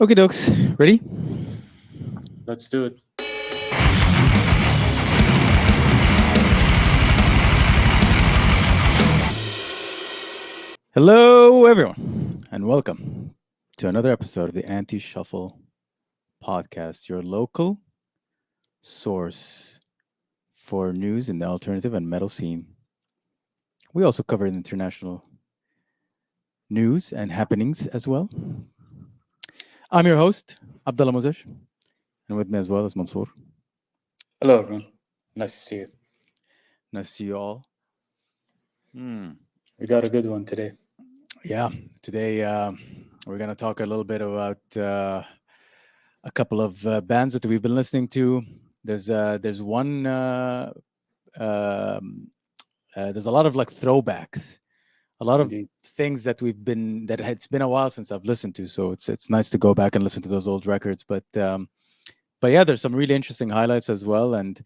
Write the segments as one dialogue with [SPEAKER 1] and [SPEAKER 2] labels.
[SPEAKER 1] Okay, dokes. Ready?
[SPEAKER 2] Let's do it.
[SPEAKER 1] Hello, everyone, and welcome to another episode of the Anti Shuffle podcast, your local source for news in the alternative and metal scene. We also cover international news and happenings as well. I'm your host, Abdullah Mozesh, and with me as well is Mansour.
[SPEAKER 2] Hello, everyone. Nice to see you.
[SPEAKER 1] Nice to see you all. Hmm.
[SPEAKER 2] We got a good one today.
[SPEAKER 1] Yeah, today we're going to talk a little bit about a couple of bands that we've been listening to. There's one um, there's a lot of like throwbacks, a lot of
[SPEAKER 2] Indeed.
[SPEAKER 1] things that it's been a while since I've listened to, so it's nice to go back and listen to those old records. But yeah, there's some really interesting highlights as well, and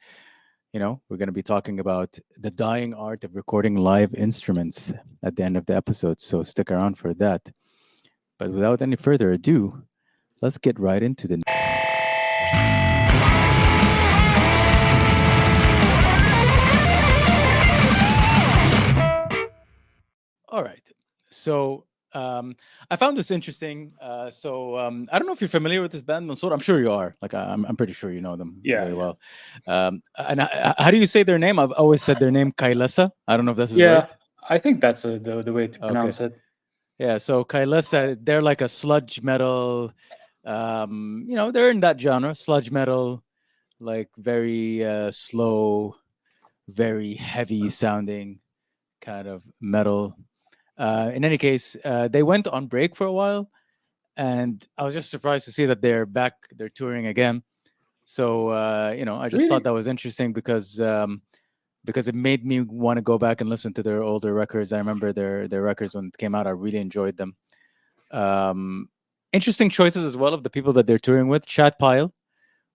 [SPEAKER 1] we're going to be talking about the dying art of recording live instruments at the end of the episode. So stick around for that. But without any further ado, let's get right into the. All right. So I found this interesting. I don't know if you're familiar with this band, Mansoor. I'm sure you are. Like I'm pretty sure you know them
[SPEAKER 2] Yeah,
[SPEAKER 1] very
[SPEAKER 2] yeah.
[SPEAKER 1] well. How do you say their name? I've always said their name Kailasa. I don't know if this is
[SPEAKER 2] Yeah,
[SPEAKER 1] right.
[SPEAKER 2] I think that's the way to
[SPEAKER 1] Okay.
[SPEAKER 2] pronounce it.
[SPEAKER 1] Yeah. So Kailasa, they're like a sludge metal. They're in that genre, sludge metal, like very slow, very heavy sounding kind of metal. In any case, they went on break for a while, and I was just surprised to see that they're back. They're touring again. So I just thought
[SPEAKER 2] Really?
[SPEAKER 1] that was interesting because it made me want to go back and listen to their older records. I remember their records when it came out. I really enjoyed them. Um, Interesting choices as well of the people that they're touring with. Chat Pile,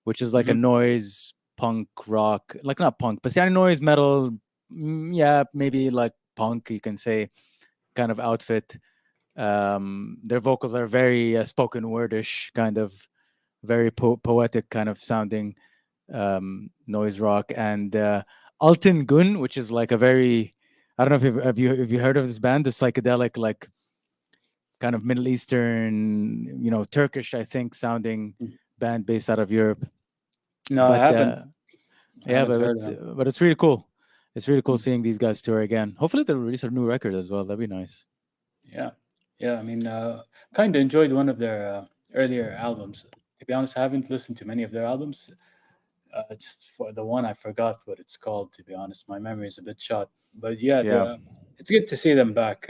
[SPEAKER 1] which is like a
[SPEAKER 2] Hmm.
[SPEAKER 1] noise punk rock, like not punk, but yeah, noise metal. Yeah, maybe like punk. You can say kind of outfit. Their vocals are very spoken wordish, kind of very poetic, kind of sounding noise rock. And Altin Gun, which is like a very, I don't know if have you heard of this band, the psychedelic, like kind of Middle Eastern, Turkish, I think, sounding band based out of Europe.
[SPEAKER 2] No, I
[SPEAKER 1] But
[SPEAKER 2] haven't. I
[SPEAKER 1] yeah,
[SPEAKER 2] haven't
[SPEAKER 1] but
[SPEAKER 2] heard of
[SPEAKER 1] but,
[SPEAKER 2] him.
[SPEAKER 1] but it's really cool. It's really cool
[SPEAKER 2] Mm.
[SPEAKER 1] seeing these guys tour again. Hopefully they'll release a new record as well. That'd be nice.
[SPEAKER 2] Yeah, yeah. Kind of enjoyed one of their earlier albums. To be honest, I haven't listened to many of their albums. Just for the one, I forgot what it's called. To be honest, my memory is a bit shot. But yeah,
[SPEAKER 1] Yeah.
[SPEAKER 2] it's good to see them back.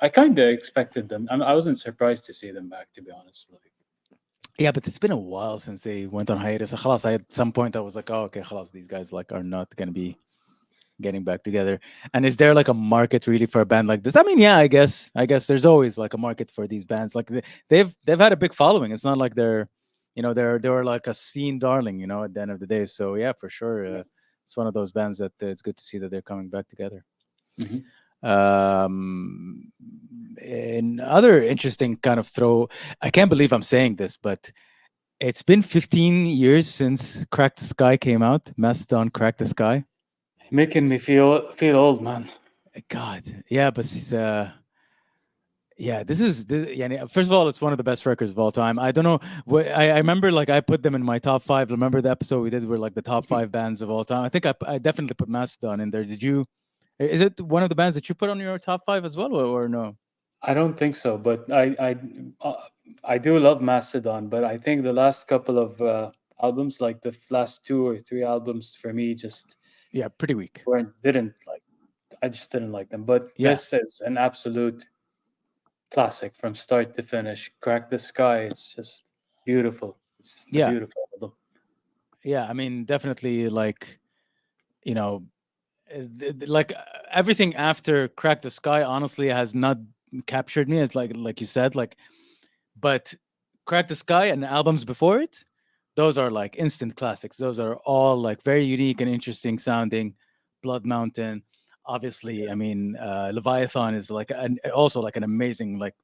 [SPEAKER 2] I kind of expected them. I wasn't surprised to see them back. To be honest, like
[SPEAKER 1] Yeah, but it's been a while since they went on hiatus. خلاص, at some point I was like, oh, okay, خلاص, these guys like are not gonna be getting back together. And is there like a market really for a band like this? I mean, yeah, I guess there's always like a market for these bands. Like they've had a big following. It's not like they're like a scene darling. At the end of the day. So yeah, for sure,
[SPEAKER 2] yeah.
[SPEAKER 1] it's one of those bands that it's good to see that they're coming back together.
[SPEAKER 2] Hmm.
[SPEAKER 1] Um, in other interesting kind of throw, I can't believe I'm saying this, but it's been 15 years since Crack the Sky came out. Mastodon Crack the Sky.
[SPEAKER 2] Making me feel old, man.
[SPEAKER 1] God, yeah, but yeah, yeah. First of all, it's one of the best records of all time. I don't know. I remember like I put them in my top five. Remember the episode we did where like the top five bands of all time. I think I definitely put Mastodon in there. Did you? Is it one of the bands that you put on your top five as well, or no?
[SPEAKER 2] I don't think so, but uh, I do love Mastodon, but I think the last couple of albums, like the last two or three albums, for me just
[SPEAKER 1] Yeah, pretty weak.
[SPEAKER 2] weren't didn't like. I just didn't like them. But
[SPEAKER 1] Yeah,
[SPEAKER 2] this is an absolute classic from start to finish. Crack the Sky. It's just beautiful. It's just a
[SPEAKER 1] yeah,
[SPEAKER 2] beautiful album.
[SPEAKER 1] yeah. I mean, definitely like you know, like everything after Crack the Sky honestly has not captured me. It's like you said, like but Crack the Sky and albums before it, those are like instant classics. Those are all like very unique and interesting sounding. Blood Mountain, obviously. I mean, Leviathan is like also like an amazing like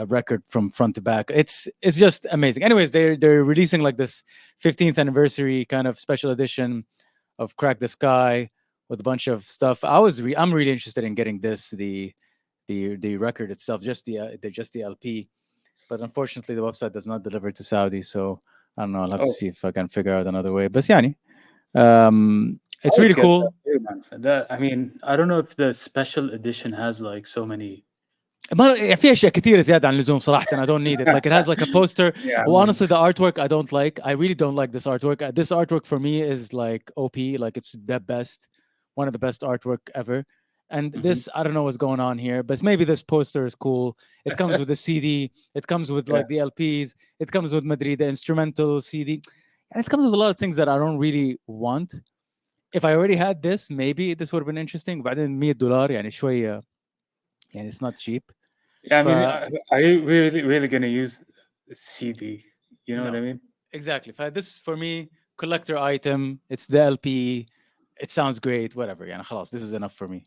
[SPEAKER 1] record from front to back. It's just amazing. Anyways, they're releasing like this 15th anniversary kind of special edition of Crack the Sky with a bunch of stuff. I'm really interested in getting the record itself, just the LP. But unfortunately, the website does not deliver to Saudi, so I don't know. I'll have to
[SPEAKER 2] Oh,
[SPEAKER 1] see if I can figure out another way. But yani,
[SPEAKER 2] I
[SPEAKER 1] it's
[SPEAKER 2] would
[SPEAKER 1] really
[SPEAKER 2] get that
[SPEAKER 1] cool.
[SPEAKER 2] too, man. I mean, I don't know if the special edition has like so many.
[SPEAKER 1] في اشياء كثيره زياده عن اللزوم صراحه. I don't need it. Like it has like a poster.
[SPEAKER 2] Yeah, I
[SPEAKER 1] Well,
[SPEAKER 2] mean,
[SPEAKER 1] honestly, the artwork I don't like. I really don't like this artwork. This artwork for me is like OP. Like it's the best, one of the best artwork ever. And this,
[SPEAKER 2] mhm.
[SPEAKER 1] I don't know what's going on here, but maybe this poster is cool. It comes with the CD. It comes with
[SPEAKER 2] Yeah.
[SPEAKER 1] like the LPs. It comes with Madrid, the instrumental CD, and it comes with a lot of things that I don't really want. If I already had this, maybe this would have been interesting. But then $100 يعني شوية, and it's not cheap.
[SPEAKER 2] Yeah, I
[SPEAKER 1] ف
[SPEAKER 2] mean, are you really gonna use a CD? You know what
[SPEAKER 1] No,
[SPEAKER 2] I mean?
[SPEAKER 1] exactly. This for me, collector item. It's the LP. It sounds great. Whatever. Yeah, خلاص, this is enough for me.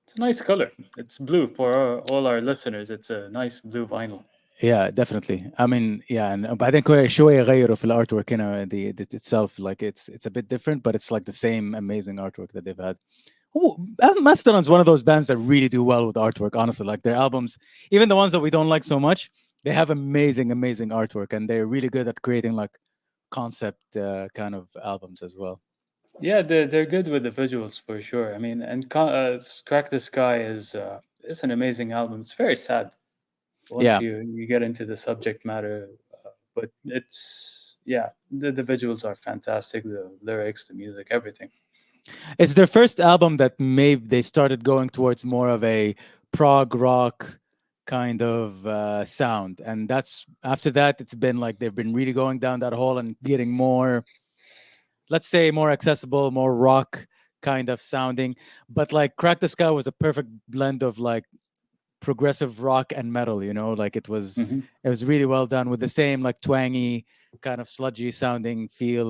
[SPEAKER 2] It's a nice color. It's blue for all our listeners. It's a nice blue vinyl.
[SPEAKER 1] Yeah, definitely. I mean, yeah, and بعدين شوية غيروا في الارtwork هنا, the itself, like it's a bit different, but it's like the same amazing artwork that they've had. Oh, Mastodon's one of those bands that really do well with artwork. Honestly, like their albums, even the ones that we don't like so much, they have amazing artwork, and they're really good at creating like concept kind of albums as well.
[SPEAKER 2] Yeah, they're good with the visuals for sure. I mean, and Crack the Sky is an amazing album. It's very sad once
[SPEAKER 1] Yeah,
[SPEAKER 2] you get into the subject matter, but it's yeah, the visuals are fantastic. The lyrics, the music, everything.
[SPEAKER 1] it's their first album that maybe they started going towards more of a prog rock kind of sound, and that's after that it's been like they've been really going down that hole and getting more, let's say, more accessible, more rock kind of sounding. But like Crack the Sky was a perfect blend of like progressive rock and metal, like
[SPEAKER 2] Hmm.
[SPEAKER 1] it was really well done with the same like twangy kind of sludgy sounding feel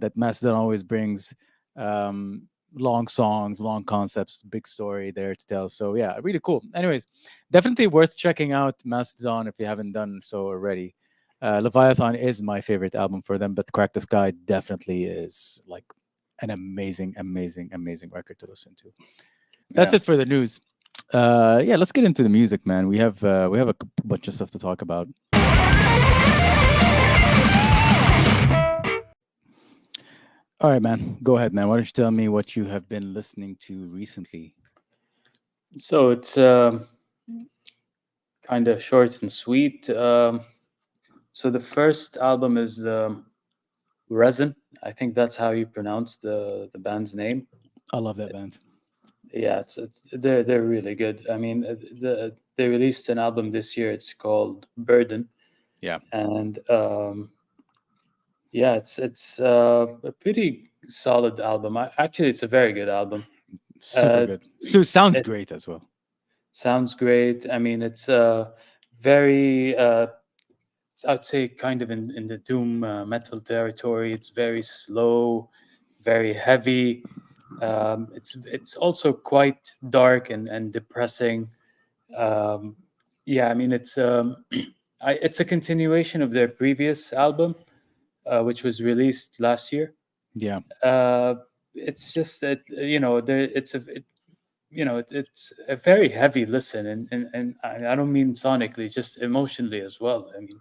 [SPEAKER 1] that Mastodon always brings. Long songs, long concepts, big story there to tell. So yeah, really cool. Anyways, definitely worth checking out Mastodon if you haven't done so already. Leviathan is my favorite album for them, but Crack the Sky definitely is like an amazing record to listen to. That's
[SPEAKER 2] Yeah.
[SPEAKER 1] it for the news. Yeah, let's get into the music, man. We have a bunch of stuff to talk about. All right, man. Go ahead, man. Why don't you tell me what you have been listening to recently?
[SPEAKER 2] So it's kind of short and sweet. So the first album is REZN. I think that's how you pronounce the band's name.
[SPEAKER 1] I love that band.
[SPEAKER 2] Yeah, they're really good. I mean, they released an album this year. It's called Burden,
[SPEAKER 1] Yeah,
[SPEAKER 2] and yeah, it's a pretty solid album. Actually, it's a very good album.
[SPEAKER 1] super
[SPEAKER 2] Uh,
[SPEAKER 1] good. So sounds
[SPEAKER 2] it
[SPEAKER 1] great as well.
[SPEAKER 2] sounds great. I mean, it's very I'd say kind of in the doom metal territory. It's very slow, very heavy. It's also quite dark and depressing. Um, yeah, I mean it's a continuation of their previous album, which was released last year.
[SPEAKER 1] Yeah,
[SPEAKER 2] Uh, it's just that it's a very heavy listen, and I don't mean sonically, just emotionally as well. I mean,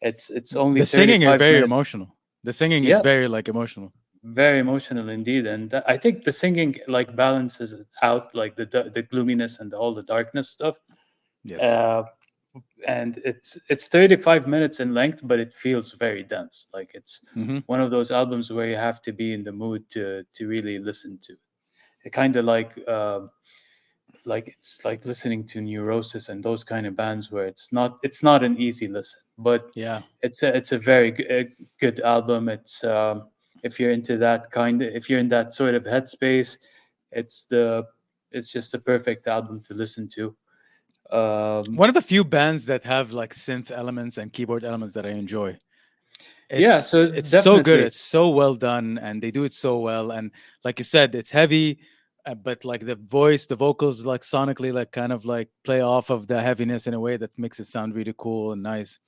[SPEAKER 2] it's only
[SPEAKER 1] the singing is
[SPEAKER 2] 35
[SPEAKER 1] very
[SPEAKER 2] minutes.
[SPEAKER 1] emotional. The singing is
[SPEAKER 2] Yeah,
[SPEAKER 1] very like emotional.
[SPEAKER 2] very emotional indeed, and I think the singing like balances it out, like the gloominess and all the darkness stuff.
[SPEAKER 1] Yes.
[SPEAKER 2] Uh, and it's 35 minutes in length, but it feels very dense. Like it's
[SPEAKER 1] Mm-hmm.
[SPEAKER 2] one of those albums where you have to be in the mood to really listen to it. Kind of like it's like listening to Neurosis and those kind of bands where it's not an easy listen, but
[SPEAKER 1] Yeah.
[SPEAKER 2] it's a very good album. It's if you're into that if you're in that sort of headspace, it's the it's just a perfect album to listen to. Um,
[SPEAKER 1] One of the few bands that have like synth elements and keyboard elements that I enjoy.
[SPEAKER 2] yeah,
[SPEAKER 1] It's
[SPEAKER 2] so
[SPEAKER 1] it's so good.
[SPEAKER 2] definitely.
[SPEAKER 1] It's so well done, and they do it so well. And like you said, it's heavy. but like the voice, the vocals, like sonically, like kind of like play off of the heaviness in a way that makes it sound really cool and nice.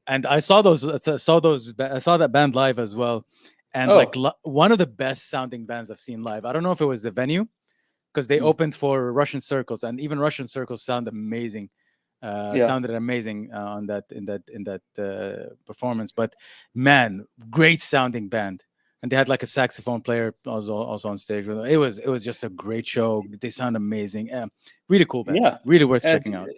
[SPEAKER 1] And I saw that band live as well, and like
[SPEAKER 2] Oh,
[SPEAKER 1] one of the best sounding bands I've seen live. I don't know if it was the venue because they
[SPEAKER 2] mm,
[SPEAKER 1] opened for Russian Circles, and even Russian Circles sound amazing.
[SPEAKER 2] yeah,
[SPEAKER 1] Sounded amazing on that in that performance. But man, great sounding band, and they had like a saxophone player also on stage with them. It was just a great show. They sound amazing. Really cool band.
[SPEAKER 2] yeah.
[SPEAKER 1] Really worth
[SPEAKER 2] As
[SPEAKER 1] checking out.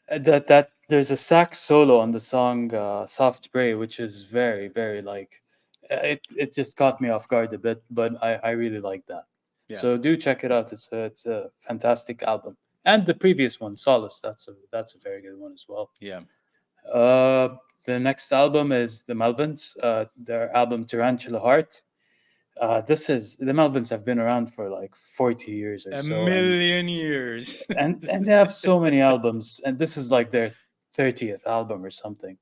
[SPEAKER 2] that there's a sax solo on the song "Soft Prey," which is very like it just caught me off guard a bit, but I really like that.
[SPEAKER 1] Yeah,
[SPEAKER 2] So do check it out. It's a fantastic album, and the previous one, Solace. That's a very good one as well.
[SPEAKER 1] yeah.
[SPEAKER 2] Uh, the next album is the Melvins. Their album Tarantula Heart. This is the Melvins have been around for like 40 years or
[SPEAKER 1] A
[SPEAKER 2] so, and
[SPEAKER 1] million years. This
[SPEAKER 2] and they
[SPEAKER 1] is
[SPEAKER 2] have so many albums, and this is like their 30th album or something.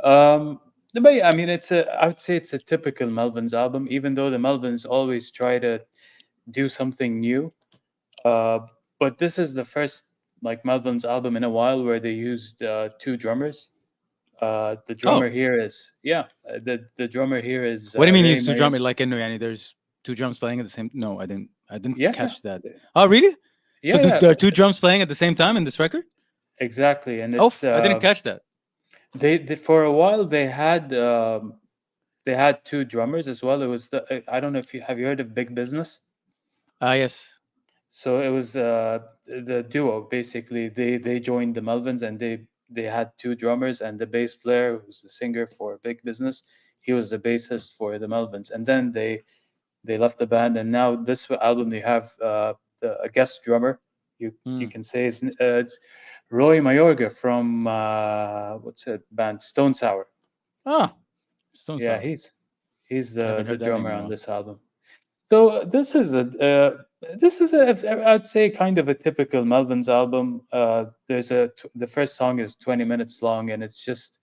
[SPEAKER 2] Um, but yeah, I mean, I would say it's a typical Melvins album, even though the Melvins always try to do something new. Uh, but this is the first like Melvins album in a while where they used two drummers. The
[SPEAKER 1] oh,
[SPEAKER 2] drummer here is the drummer here is
[SPEAKER 1] what do you mean
[SPEAKER 2] Ray
[SPEAKER 1] used to
[SPEAKER 2] Mayer.
[SPEAKER 1] drum it like in Yani? There's two drums playing at the same. No, I didn't
[SPEAKER 2] Yeah,
[SPEAKER 1] catch that. Oh, really? So
[SPEAKER 2] yeah, yeah,
[SPEAKER 1] there are two drums playing at the same time in this record?
[SPEAKER 2] exactly. And
[SPEAKER 1] Oh,
[SPEAKER 2] it's
[SPEAKER 1] I didn't catch that.
[SPEAKER 2] they for a while they had two drummers as well. It was I don't know if you heard of Big Business.
[SPEAKER 1] Ah, yes.
[SPEAKER 2] So it was the duo basically. They joined the Melvins and they had two drummers and the bass player who was the singer for Big Business. He was the bassist for the Melvins, and then they left the band. And now this album they have a guest drummer. You
[SPEAKER 1] Hmm.
[SPEAKER 2] can say it's Roy Mayorga from what's it band Stone Sour.
[SPEAKER 1] Ah, Stone
[SPEAKER 2] Yeah,
[SPEAKER 1] Sour.
[SPEAKER 2] he's
[SPEAKER 1] I haven't
[SPEAKER 2] the
[SPEAKER 1] heard that name
[SPEAKER 2] drummer
[SPEAKER 1] in a
[SPEAKER 2] on
[SPEAKER 1] while.
[SPEAKER 2] this album. So this is I'd say kind of a typical Melvins album. The first song is 20 minutes long, and it's just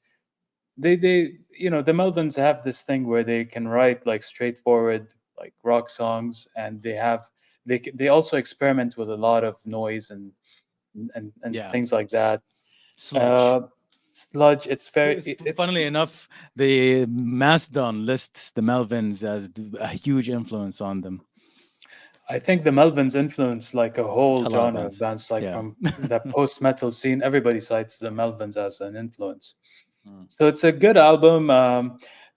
[SPEAKER 2] they the Melvins have this thing where they can write like straightforward like rock songs, and they also experiment with a lot of noise and
[SPEAKER 1] Yeah.
[SPEAKER 2] things like that.
[SPEAKER 1] Sludge.
[SPEAKER 2] Uh, Sludge, it's
[SPEAKER 1] Funnily enough, the Mastodon lists the Melvins as a huge influence on them.
[SPEAKER 2] I think the Melvins influenced like a whole
[SPEAKER 1] A lot of
[SPEAKER 2] genre of
[SPEAKER 1] bands.
[SPEAKER 2] bands, like
[SPEAKER 1] Yeah.
[SPEAKER 2] from the post metal scene. Everybody cites the Melvins as an influence.
[SPEAKER 1] Mm.
[SPEAKER 2] So it's a good album.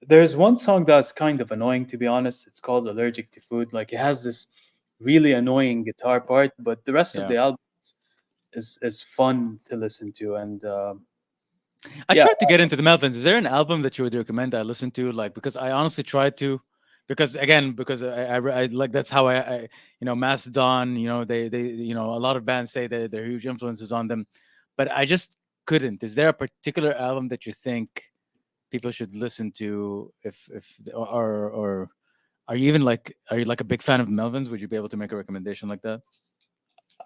[SPEAKER 2] There's one song that's kind of annoying, to be honest. It's called "Allergic to Food." Like it has this really annoying guitar part, but the rest of
[SPEAKER 1] Yeah.
[SPEAKER 2] the album is fun to listen to. And
[SPEAKER 1] I
[SPEAKER 2] yeah,
[SPEAKER 1] tried to get into the Melvins. Is there an album that you would recommend I listen to? Like, because I honestly tried to, because again, because I like that's how Mastodon. A lot of bands say that they're huge influences on them, but I just couldn't. Is there a particular album that you think people should listen to? If or are you like a big fan of Melvins? Would you be able to make a recommendation like that?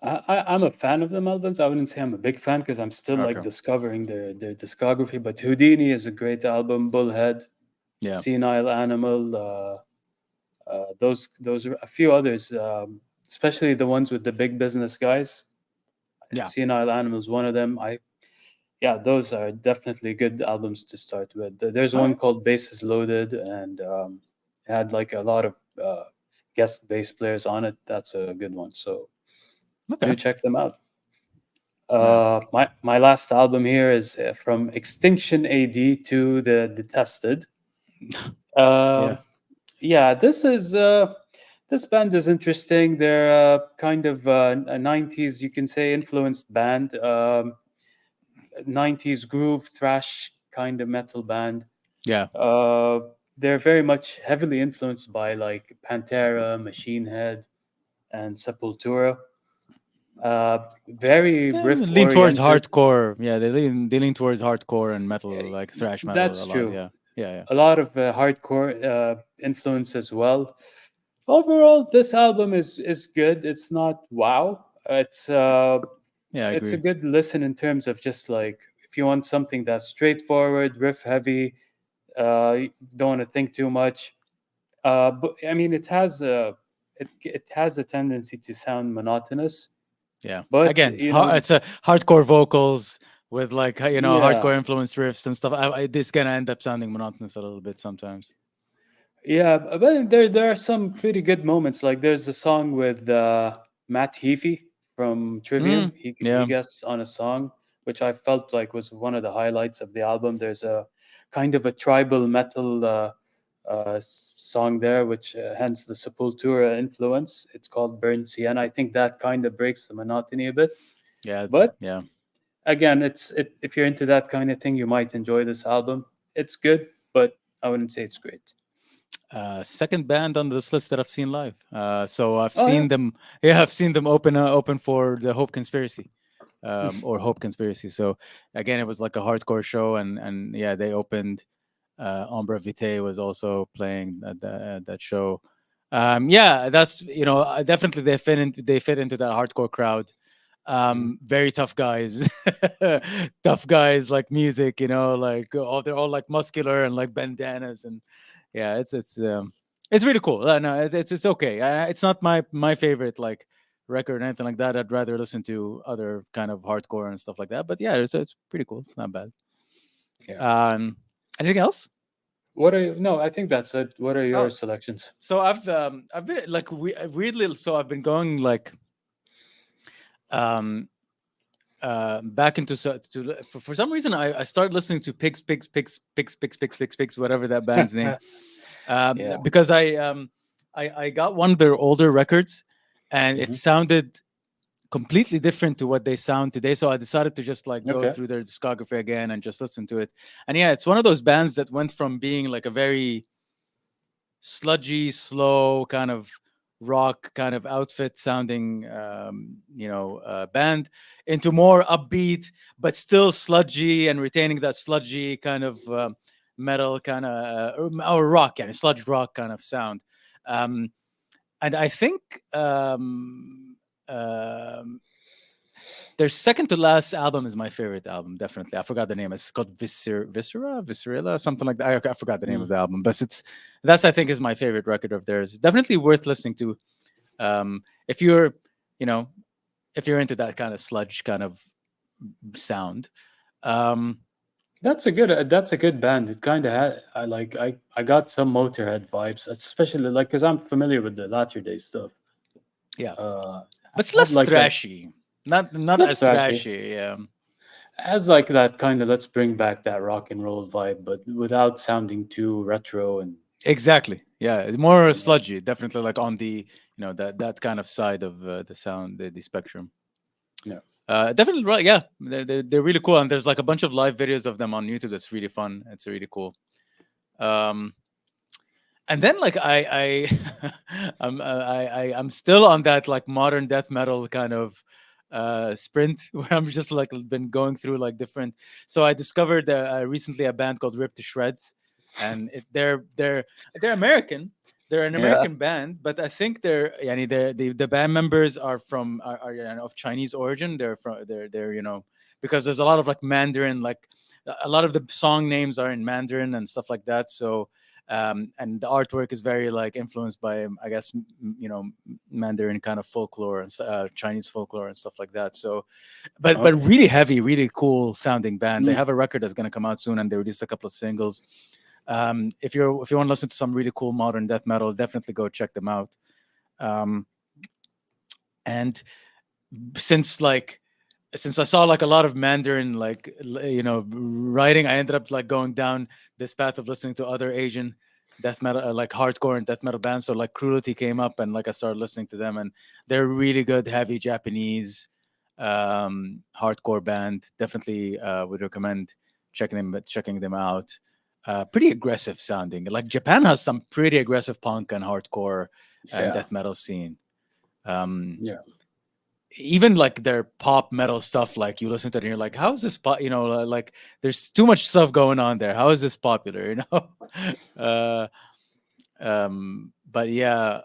[SPEAKER 2] I'm a fan of the Melvins. I wouldn't say I'm a big fan because I'm still like
[SPEAKER 1] Okay.
[SPEAKER 2] discovering their discography. But Houdini is a great album. Bullhead,
[SPEAKER 1] Yeah.
[SPEAKER 2] Senile Animal. Those are a few others, especially the ones with the big business guys.
[SPEAKER 1] Yeah.
[SPEAKER 2] Senile Animal is one of them. Yeah, those are definitely good albums to start with. There's
[SPEAKER 1] All
[SPEAKER 2] one
[SPEAKER 1] right.
[SPEAKER 2] called Bases Loaded, and it had like a lot of guest bass players on it. That's a good one. So
[SPEAKER 1] Okay.
[SPEAKER 2] do check them out.
[SPEAKER 1] Man.
[SPEAKER 2] My last album here is from Extinction AD to the Detested.
[SPEAKER 1] Yeah.
[SPEAKER 2] Um, yeah, this band is interesting. They're kind of a 90s, you can say, influenced band. 90s groove thrash kind of metal band.
[SPEAKER 1] Yeah.
[SPEAKER 2] Uh, they're very much heavily influenced by like Pantera, Machine Head, and Sepultura. Very
[SPEAKER 1] They
[SPEAKER 2] riff
[SPEAKER 1] lean towards
[SPEAKER 2] oriented.
[SPEAKER 1] hardcore. Yeah, they lean towards hardcore and metal, like thrash metal, a
[SPEAKER 2] That's
[SPEAKER 1] lot.
[SPEAKER 2] true.
[SPEAKER 1] Yeah, yeah, yeah,
[SPEAKER 2] A lot of hardcore influence as well. Overall, this album is good. It's not wow.
[SPEAKER 1] yeah. I
[SPEAKER 2] It's a
[SPEAKER 1] agree.
[SPEAKER 2] good listen in terms of just like if you want something that's straightforward, riff heavy, you don't want to think too much. But I mean, it has a tendency to sound monotonous.
[SPEAKER 1] Yeah.
[SPEAKER 2] But
[SPEAKER 1] Again, it's a hardcore vocals with like
[SPEAKER 2] yeah,
[SPEAKER 1] hardcore influenced riffs and stuff. This gonna end up sounding monotonous a little bit sometimes.
[SPEAKER 2] yeah, but there are some pretty good moments. Like there's a song with Matt Heafy from Trivium.
[SPEAKER 1] Mm,
[SPEAKER 2] He
[SPEAKER 1] yeah.
[SPEAKER 2] guests on a song which I felt like was one of the highlights of the album. There's a kind of a tribal metal song there, which hence the Sepultura influence. It's called Burn Sienna. I think that kind of breaks the monotony a bit.
[SPEAKER 1] Yeah.
[SPEAKER 2] But
[SPEAKER 1] Yeah.
[SPEAKER 2] again, if you're into that kind of thing, you might enjoy this album. It's good, but I wouldn't say it's great.
[SPEAKER 1] Second band on this list that I've seen live. So I've
[SPEAKER 2] Oh yeah.
[SPEAKER 1] seen them. Yeah, I've seen them open for the Hope Conspiracy, or Hope Conspiracy. So again, it was like a hardcore show, and yeah, they opened. Ombra Vitae was also playing at that show. Yeah, that's definitely they fit into that hardcore crowd.
[SPEAKER 2] Mhm.
[SPEAKER 1] Very tough guys, tough guys like music. Like they're all like muscular and like bandanas, and yeah, it's really cool. No, it's okay. It's not my favorite like record or anything like that. I'd rather listen to other kind of hardcore and stuff like that. But yeah, it's pretty cool. It's not bad.
[SPEAKER 2] Yeah.
[SPEAKER 1] Um, anything else?
[SPEAKER 2] What are you? No, I think that's it. What are your
[SPEAKER 1] Oh,
[SPEAKER 2] selections?
[SPEAKER 1] so I've been like weirdly. So I've been going like um back into for some reason I started listening to Pigs, whatever that band's name.
[SPEAKER 2] Yeah.
[SPEAKER 1] Because I got one of their older records, and it
[SPEAKER 2] Hmm.
[SPEAKER 1] sounded completely different to what they sound today. So I decided to just like go
[SPEAKER 2] Okay.
[SPEAKER 1] through their discography again and just listen to it. And yeah, it's one of those bands that went from being like a very sludgy, slow kind of rock kind of outfit sounding band into more upbeat but still sludgy and retaining that sludgy kind of metal kind of or rock and sludge rock kind of sound. Um, and I think um, their second to last album is my favorite album. Definitely, I forgot the name. It's called Viscerilla, something like that. I forgot the name of
[SPEAKER 2] Mm.
[SPEAKER 1] the album, but that's I think is my favorite record of theirs. Definitely worth listening to. If you're, you know, if you're into that kind of sludge kind of sound. Um,
[SPEAKER 2] That's a good band. It kind of had I got some Motorhead vibes, especially like because I'm familiar with the Latter Day stuff.
[SPEAKER 1] yeah, but it's
[SPEAKER 2] It had
[SPEAKER 1] less
[SPEAKER 2] like a
[SPEAKER 1] thrashy. Not
[SPEAKER 2] less
[SPEAKER 1] as
[SPEAKER 2] thrashy.
[SPEAKER 1] thrashy. Yeah,
[SPEAKER 2] Has like that kind of let's bring back that rock and roll vibe, but without sounding too retro and
[SPEAKER 1] exactly. Yeah, it's more
[SPEAKER 2] yeah.
[SPEAKER 1] sludgy. Definitely like on the that kind of side of the sound, the spectrum.
[SPEAKER 2] Yeah.
[SPEAKER 1] Definitely right. Yeah, they're really cool, and there's like a bunch of live videos of them on YouTube. That's really fun. It's really cool. Um, and then like I'm still on that like modern death metal kind of sprint where I'm just like been going through like different. So I discovered recently a band called Rip to Shreds, and they're American. They're an
[SPEAKER 2] Yeah.
[SPEAKER 1] American band, but I think the band members are of Chinese origin. They're because there's a lot of like Mandarin, like a lot of the song names are in Mandarin and stuff like that. So and the artwork is very like influenced by I guess Mandarin kind of folklore and Chinese folklore and stuff like that. So but
[SPEAKER 2] Okay.
[SPEAKER 1] really heavy, really cool sounding band. They
[SPEAKER 2] Mm.
[SPEAKER 1] have a record that's going to come out soon, and they released a couple of singles. If you want to listen to some really cool modern death metal, definitely go check them out. um, and since like since I saw like a lot of Mandarin like writing, I ended up like going down this path of listening to other Asian death metal, like hardcore and death metal bands. So like Cruelty came up, and like I started listening to them, and they're really good, heavy Japanese hardcore band. Definitely would recommend checking them out. Pretty aggressive sounding. Like Japan has some pretty aggressive punk and hardcore and
[SPEAKER 2] Yeah.
[SPEAKER 1] death metal scene. Um,
[SPEAKER 2] Yeah.
[SPEAKER 1] Even like their pop metal stuff, like you listen to it and you're like, how is this pop, like there's too much stuff going on there, how is this popular, uh but yeah.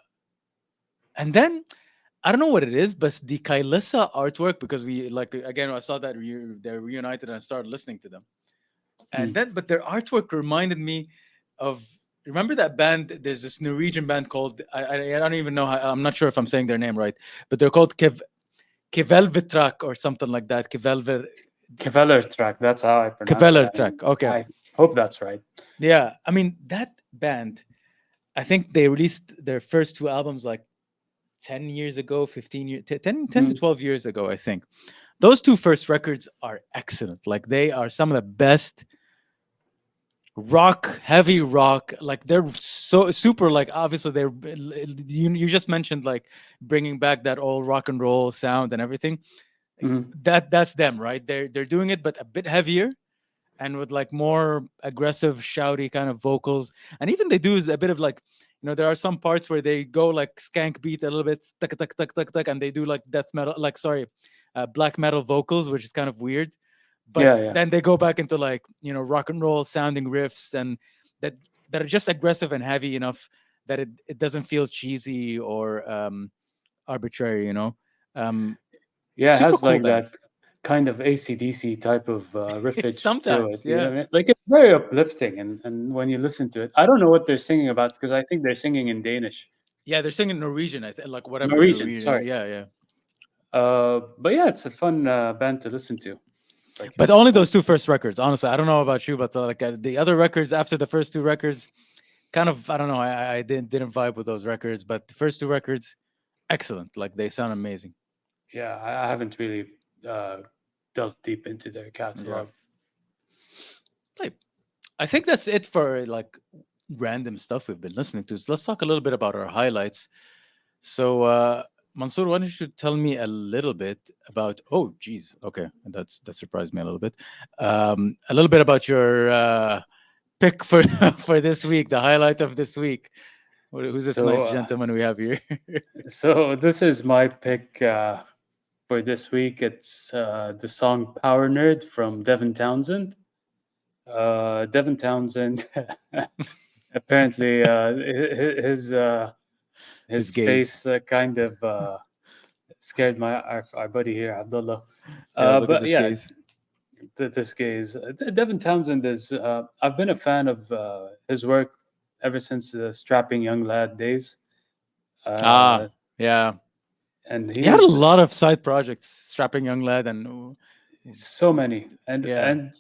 [SPEAKER 1] And then I don't know what it is, but the Kailissa artwork, because we like again I saw that they're reunited and I started listening to them, and
[SPEAKER 2] Mm.
[SPEAKER 1] then but their artwork reminded me of remember that band? There's this Norwegian band called I don't even know how, I'm not sure if I'm saying their name right, but they're called Kevelvetrak or something like that.
[SPEAKER 2] Keveler track. That's how I pronounce it.
[SPEAKER 1] Kevelertrak. Okay.
[SPEAKER 2] I hope that's right.
[SPEAKER 1] Yeah. I mean, that band, I think they released their first two albums like 10 years ago, 15 years, 10 to
[SPEAKER 2] Mm,
[SPEAKER 1] 12 years ago, I think. Those two first records are excellent. Like they are some of the best rock, heavy rock. Like they're so super, like obviously you just mentioned like bringing back that old rock and roll sound and everything.
[SPEAKER 2] mm,
[SPEAKER 1] That's them, right? They're doing it but a bit heavier and with like more aggressive, shouty kind of vocals. And even they do a bit of like, there are some parts where they go like skank beat a little bit, tuck, tuck, tuck, tuck, tuck, and they do like death metal, like sorry, black metal vocals, which is kind of weird. But
[SPEAKER 2] yeah, yeah,
[SPEAKER 1] then they go back into like rock and roll sounding riffs and that that are just aggressive and heavy enough that it doesn't feel cheesy or arbitrary. Um,
[SPEAKER 2] yeah. It
[SPEAKER 1] Super
[SPEAKER 2] has
[SPEAKER 1] cool
[SPEAKER 2] like
[SPEAKER 1] band.
[SPEAKER 2] that kind of ACDC type of riffage to it.
[SPEAKER 1] Sometimes,
[SPEAKER 2] You know
[SPEAKER 1] yeah.
[SPEAKER 2] what I mean? Like it's very uplifting, and when you listen to it, I don't know what they're singing about because I think they're singing in Danish,
[SPEAKER 1] Yeah, they're singing Norwegian, I think, like whatever
[SPEAKER 2] Norwegian.
[SPEAKER 1] Norwegian.
[SPEAKER 2] Sorry.
[SPEAKER 1] Yeah, yeah.
[SPEAKER 2] But yeah, it's a fun band to listen to. Like
[SPEAKER 1] But
[SPEAKER 2] it's
[SPEAKER 1] only
[SPEAKER 2] one.
[SPEAKER 1] those two first records. Honestly, I don't know about you, but like the other records after the first two records, kind of, I don't know. I didn't vibe with those records, but the first two records, excellent. Like they sound amazing.
[SPEAKER 2] Yeah, I haven't really uh, delved deep into their
[SPEAKER 1] Yeah.
[SPEAKER 2] catalog.
[SPEAKER 1] Like, I think that's it for like random stuff we've been listening to. So let's talk a little bit about our highlights. So, Mansoor, why don't you tell me a little bit about? Oh, geez, okay, that surprised me a little bit. A little bit about your pick for for this week, the highlight of this week. Who's this
[SPEAKER 2] So,
[SPEAKER 1] nice gentleman we have here?
[SPEAKER 2] so this is my pick for this week. It's the song "Power Nerd" from Devin Townsend. Devin Townsend apparently
[SPEAKER 1] His
[SPEAKER 2] his
[SPEAKER 1] gaze.
[SPEAKER 2] face kind of scared our buddy here, Abdullah.
[SPEAKER 1] Yeah, look at
[SPEAKER 2] But
[SPEAKER 1] this
[SPEAKER 2] yeah,
[SPEAKER 1] gaze.
[SPEAKER 2] this guy is Devin Townsend is. I've been a fan of his work ever since the Strapping Young Lad days, uh,
[SPEAKER 1] Ah, yeah.
[SPEAKER 2] and
[SPEAKER 1] He had a
[SPEAKER 2] he's
[SPEAKER 1] lot of side projects. Strapping young lad, and
[SPEAKER 2] so many. And
[SPEAKER 1] yeah,
[SPEAKER 2] and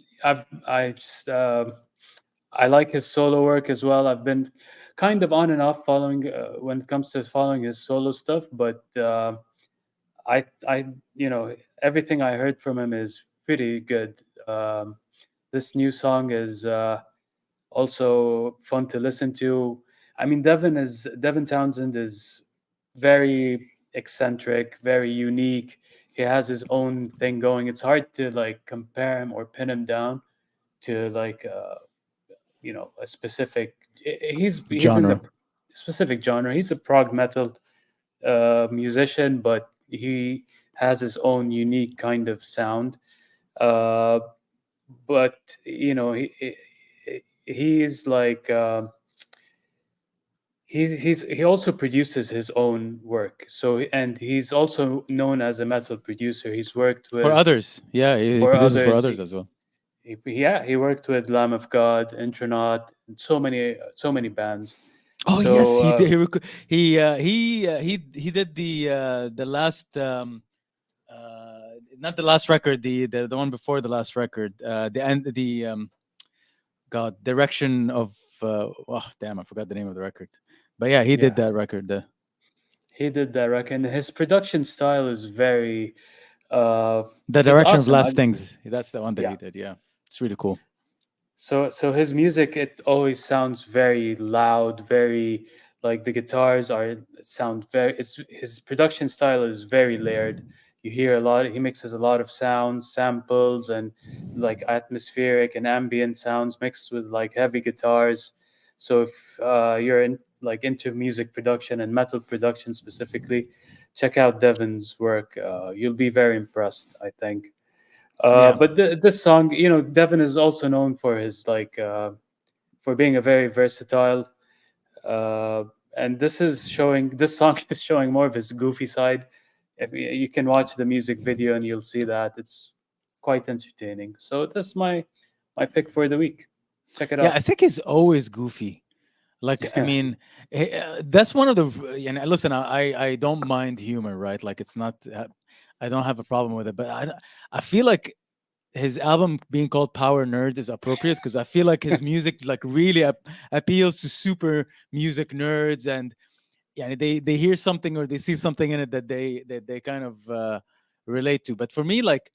[SPEAKER 2] I just I like his solo work as well. I've been kind of on and off following when it comes to following his solo stuff, but I everything I heard from him is pretty good. This new song is also fun to listen to. I mean, Devin Townsend is very eccentric, very unique. He has his own thing going. It's hard to like compare him or pin him down to like a specific. He's in the
[SPEAKER 1] genre.
[SPEAKER 2] specific genre. He's a prog metal musician, but he has his own unique kind of sound. Uh, but he's like he also produces his own work. So and he's also known as a metal producer. He's worked
[SPEAKER 1] For
[SPEAKER 2] with
[SPEAKER 1] others, yeah, he
[SPEAKER 2] for
[SPEAKER 1] produces for
[SPEAKER 2] others.
[SPEAKER 1] others as well.
[SPEAKER 2] Yeah, he worked with Lamb of God, Intronaut, and so many bands.
[SPEAKER 1] Oh yes,
[SPEAKER 2] So
[SPEAKER 1] he did. He did the last not the last record, the one before the last record, the end, the God, direction of oh damn, I forgot the name of the record. But yeah, he did
[SPEAKER 2] yeah,
[SPEAKER 1] that record.
[SPEAKER 2] he did that record. And his production style is very
[SPEAKER 1] The
[SPEAKER 2] he's
[SPEAKER 1] direction of
[SPEAKER 2] awesome.
[SPEAKER 1] last things. That's the one that
[SPEAKER 2] Yeah.
[SPEAKER 1] he did. Yeah, it's really cool.
[SPEAKER 2] So his music, it always sounds very loud, very like the guitars are sound very. It's his production style is very layered. You hear a lot. He mixes a lot of sounds, samples, and like atmospheric and ambient sounds mixed with like heavy guitars. So if you're like into music production and metal production specifically, check out Devin's work. You'll be very impressed, I think.
[SPEAKER 1] Yeah,
[SPEAKER 2] But this song, Devin is also known for his like for being a very versatile. Uh, and this song is showing more of his goofy side. If you can watch the music video and you'll see that it's quite entertaining. So that's my pick for the week. Check it
[SPEAKER 1] yeah. I
[SPEAKER 2] out.
[SPEAKER 1] think he's always goofy. Like, I
[SPEAKER 2] Yeah,
[SPEAKER 1] mean, that's one of the. And listen, I don't mind humor, right? Like, it's not. I don't have a problem with it, but I feel like his album being called Power Nerd is appropriate because I feel like his music like really appeals to super music nerds, and yeah, they hear something or they see something in it that they kind of relate to. But for me, like,